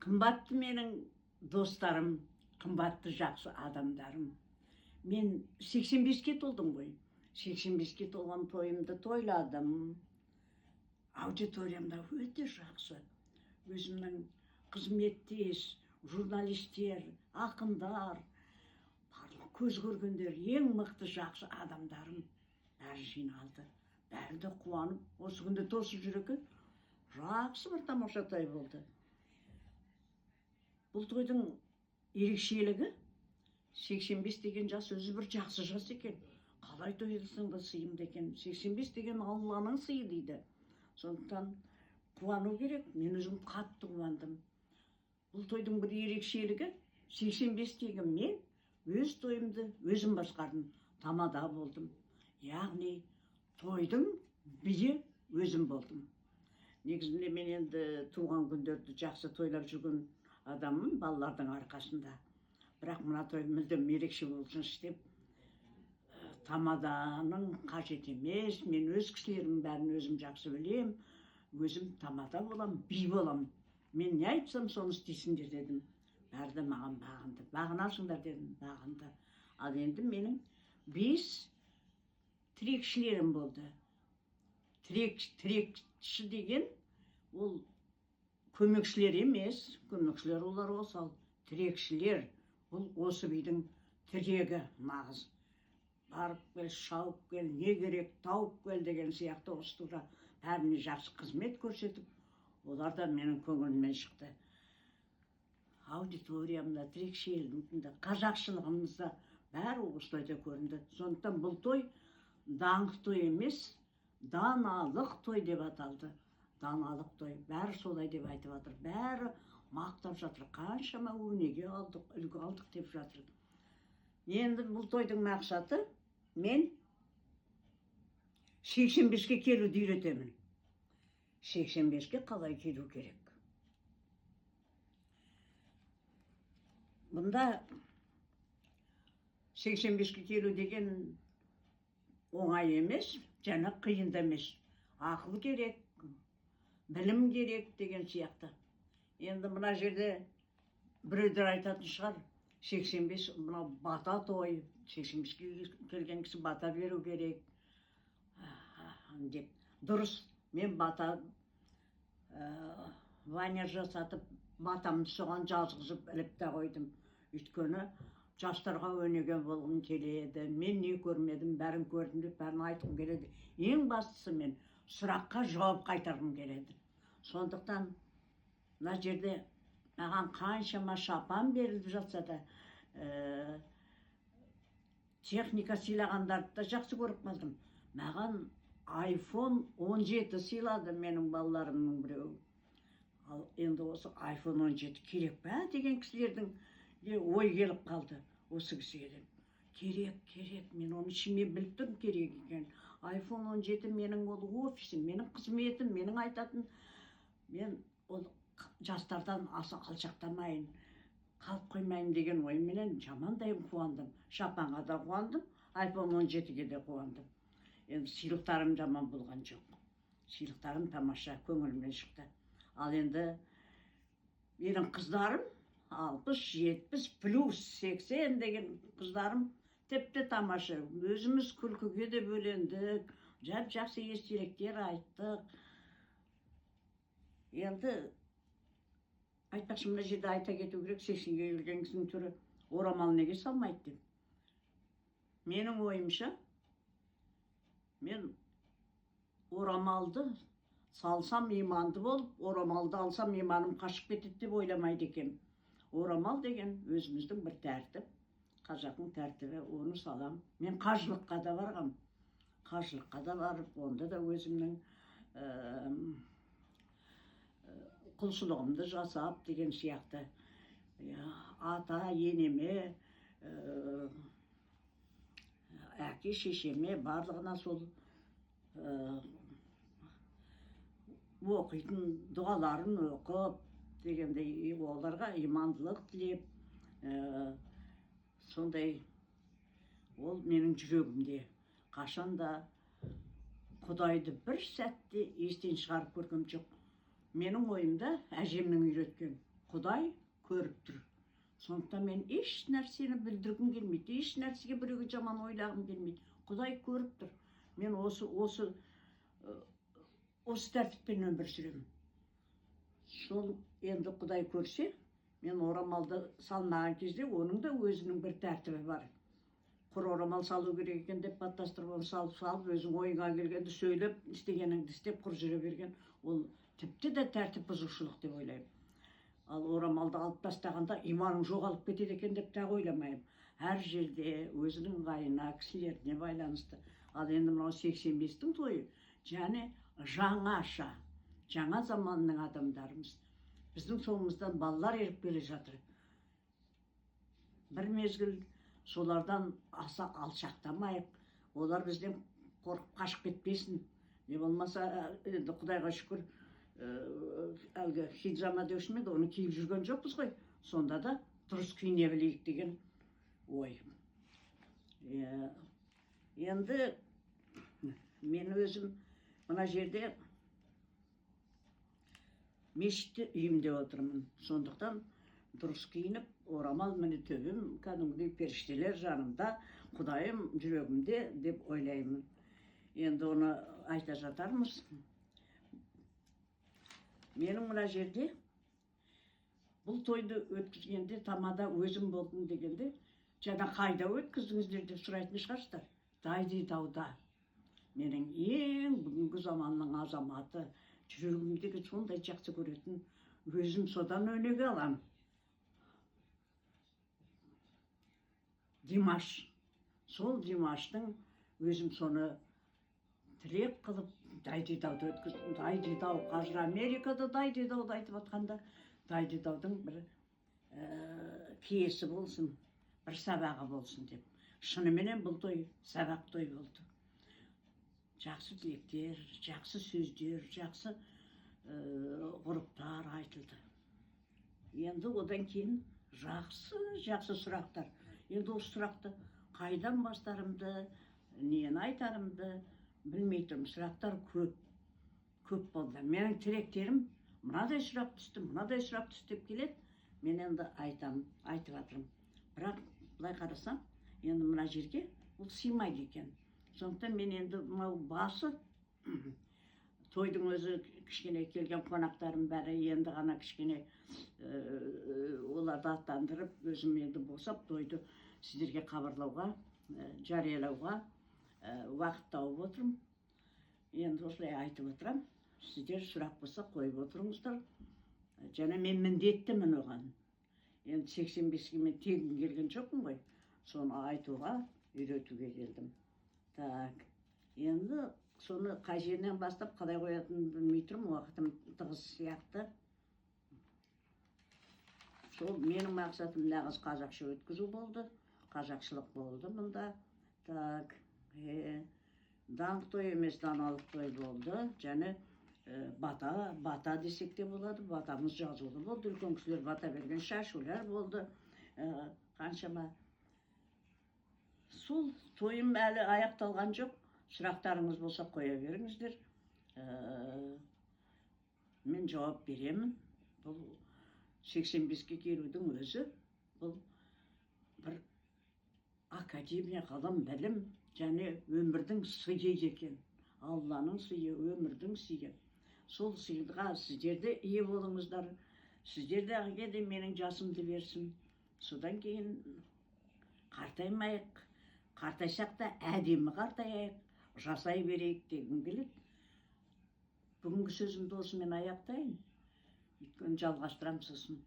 Қымбатты менің достарым, қымбатты жақсы адамдарым. Мен 85-ке толдым ғой. 85-ке толған тойымды тойладым. Аудиториямда өте жақсы. Өзімнің қызметтес, журналистер, ақындар, барлық көз көргендер, ең мықты жақсы адамдарым бәрі жиналды. Бәрі де қуанып, осы күнде тосып жүр екен. Жақсы бір тамаша той болды. Бұл тойдың ерекшелігі 85 деген жас өзі бір жақсы жас екен. Қалай тойласаң да сыйымды екен. 85 деген Алланың сыйы дейді. Сондықтан қуану керек. Мен өзім қатты қуандым. Бұл тойдың бір ерекшелігі 85-тегі мен өз тойымды өзім басқардым. Тамада болдым. Яғни тойдың биі өзім болдым. Негізінде мен енді туған күндерді жақсы тойлап жүрген адаммын балалардың арқасында. Бірақ мына той мүлдем ерекше болсыншы деп тамаданың қажет емес. Мен өз кісілерімнің бәрін өзім жақсы білем. Өзім тамада болам, би болам. Мен не айтсам соны істейсіңдер дедім. Бәрі де маған бағынды. Бағынасыңдар дедім, бағынды. Ал енді менің 5 тірекшілерім болды. Тірекші деген ол көмекшілер емес. Көмекшілер олар осал. Тірекшілер бұл осы бидің тірегі нағыз. Барып кел, шауып кел, не керек, тауып кел деген сияқты осы тура бәріне жақсы қызмет көрсетіп, олар да менің көңілімнен шықты. Аудиториямда, тірекшілігімде, қазақшылығымызда бәрі осылайда көрінді. Сондықтан бұл той даңқ той емес, даналық той деп аталды. Даналық той. Бәрі солай деп айтып жатыр. Бәрі мақтап жатыр. Қаншама өнеге алдық, үлгі алдық деп жатыр. Енді бұл тойдың мақсаты мен 85-ке келуді үйретемін. 85-ке қалай келу керек. Бұнда 85-ке келу деген оңай емес, және қиын да емес. Ақыл керек, білім керек деген сияқты. Енді мына жерде біреулер айтатын шығар, 85 мына бата той, 85-ке келген кісі бата беру керек деп. Дұрыс, мен бата ваня жасатып, батамды соған жазғызып іліп те қойдым. Өйткені жастарға өнеге болғым келеді. Мен не көрмедім, бәрін көрдім деп бәрін айтқым келеді. Ең бастысы мен сұраққа жауап қайтарғым келеді. Сондықтан мына жерде маған қаншама шапан беріліп жатса да, техника сыйлағандарды да жақсы көріп қалдым. Маған iPhone 17 сыйлады менің балаларымның біреуі. Ал енді осы iPhone 17 керек па деген кісілердің ой келіп қалды осы кісіге. Керек, мен оны ішіме біліп тұрмын керек екен. iPhone 17 менің ол офисім, менің қызметім, менің айтатын, мен ол жастардан аса алшақтамайын, қалып қоймайын деген ойменен жамандай қуандым. Шапанға да қуандым, iPhone 17-ге де қуандым. Енді сыйлықтарым жаман болған жоқ. Сыйлықтарым тамаша, көңілімнен шықты. Ал енді менің қыздарым 60, 70, плюс 80 деген қыздарым тіпті тамаша. Өзіміз күлкіге де бөлендік, жақсы естеліктер айттық. Енді айтпақшы мына жерде айта кету керек, 80-ге келген кісінің түрі орамал неге салмайды деп. Менің ойымша, мен орамалды салсам иманды болып, орамалды алсам иманым қашып кетеді деп ойламайды екен. Орамал деген өзіміздің бір тәртіп, қазақтың тәртібі, оны салам. Мен қажылыққа да барғам. Қажылыққа да барып, онда да өзімнің құлшылығымды жасап деген сияқты. Ата, енеме, әке, шешеме барлығына сол оқитын дұғаларын оқып дегендей, оларға имандылық тілеп, сондай ол менің жүрегімде. Қашанда Құдайды бір сәтте естен шығарып көргем жоқ. Менің ойымда әжемнің үйреткен Құдай көріп тұр. Сондықтан мен еш нәрсені білдіргім келмейді, еш нәрсеге біреуге жаман ойлағым келмейді. Құдай көріп тұр. Мен осы тәртіппен өмір сүремін. Сол енді Құдай көрсе, мен орамалды салмаған кезде оның да өзінің бір тәртібі бар. Құр орамал салу керек екен деп баттастырып оны салып, өзің ойыңа келгенді сөйлеп, істегеніңді істеп құр жүре берген. Ол тіпті де тәртіп бұзушылық деп ойлаймын. Ал орамалды алып тастағанда иманың жоғалып кетеді екен деп тағы ойламаймын. Әр жерде өзінің ыңғайына, кісілеріне байланысты. Ал енді мынау 85-тің тойы, және жаңаша, жаңа заманның адамдарымыз. Біздің соңымыздан балалар еріп келе жатыр. Бір мезгіл солардан аса алшақтамайық. Олар бізден қорқып қашып кетпесін. Не болмаса, енді Құдайға шүкір, әлгі хиджама деуші ме еді, оны киіп жүрген жоқпыз ғой. Сонда да дұрыс киіне білейік деген ой. Енді мен өзім мына жерде мешітте үйімде отырмын. Сондықтан дұрыс киініп, орамал міне төбем, кәдімгідей періштелер жанымда, Құдайым жүрегімде деп ойлаймын. Енді оны айта жатармыз. Менің мына жерде бұл тойды өткізгенде тамада өзім болдым дегенде, жаңа қайда өткіздіңіздер деп сұрайтын шығарсыздар. Дайдидауда. Менің ең бүгінгі заманның азаматы, жүрегімдегі сондай жақсы көретін, өзім содан өнеге алам. Димаш. Сол Димаштың өзім соны тілек қылып Дайдидауды өткіздім. Дайдидау, қазір Америкада Дайдидауды айтып атқанда, Дайдидаудың бір киесі болсын, бір сабағы болсын деп. Шыныменен бұл той сабақ той болды. Жақсы тілектер, жақсы сөздер, жақсы ғұрыптар айтылды. Енді одан кейін жақсы сұрақтар. Енді осы сұрақты қайдан бастарымды, нені айтарымды білмей тұрмын. Сұрақтар көп болды. Менің тілектерім мынадай сұрақ түсті деп келеді. Мен енді айтып жатырмын. Бірақ былай қарасам, енді мына жерге бұл сыймайды екен. Сондықтан мен енді мынау басы, тойдың өзі кішкене келген қонақтарым бәрі енді ғана кішкене оларды аттандырып, өзім енді босап тойды сіздерге хабарлауға, жариялауға уақыт тауып отырмын. Енді осылай айтып отырам. Сіздер сұрақ болса қойып отырыңыздар. Және мен міндеттімін оған. Енді 85-ге мен тегін келген жоқпын ғой. Соны айтуға, үйретуге келдім. Так, енді соны қай жерінен бастап қалай қоятынын білмей тұрмын, уақытым тығыз сияқты. Сол менің мақсатым нағыз қазақша өткізу болды, қазақшылық болды мұнда. Так, даңқ той емес, даналық той болды, және бата десек те болады, батамыз жазулы болды, үлкен кісілер бата берген, шашулар болды, қаншама. Сол тойым әлі аяқталған жоқ. Сұрақтарыңыз болса қоя беріңіздер. Мен жауап беремін. Бұл 85-ке келудің өзі, бұл бір академия, ғылым, білім, және өмірдің сыйы екен. Алланың сыйы, өмірдің сыйы. Сол сыйға сіздерде ие болыңыздар. Сіздерде де менің жасымды берсін. Содан кейін қартаймайық. Қартайсақ та әдемі қартайайық, жасай берейік дегім келеді. Бүгінгі сөзімді осымен аяқтайын. Өйткені жалғастырамын сосын.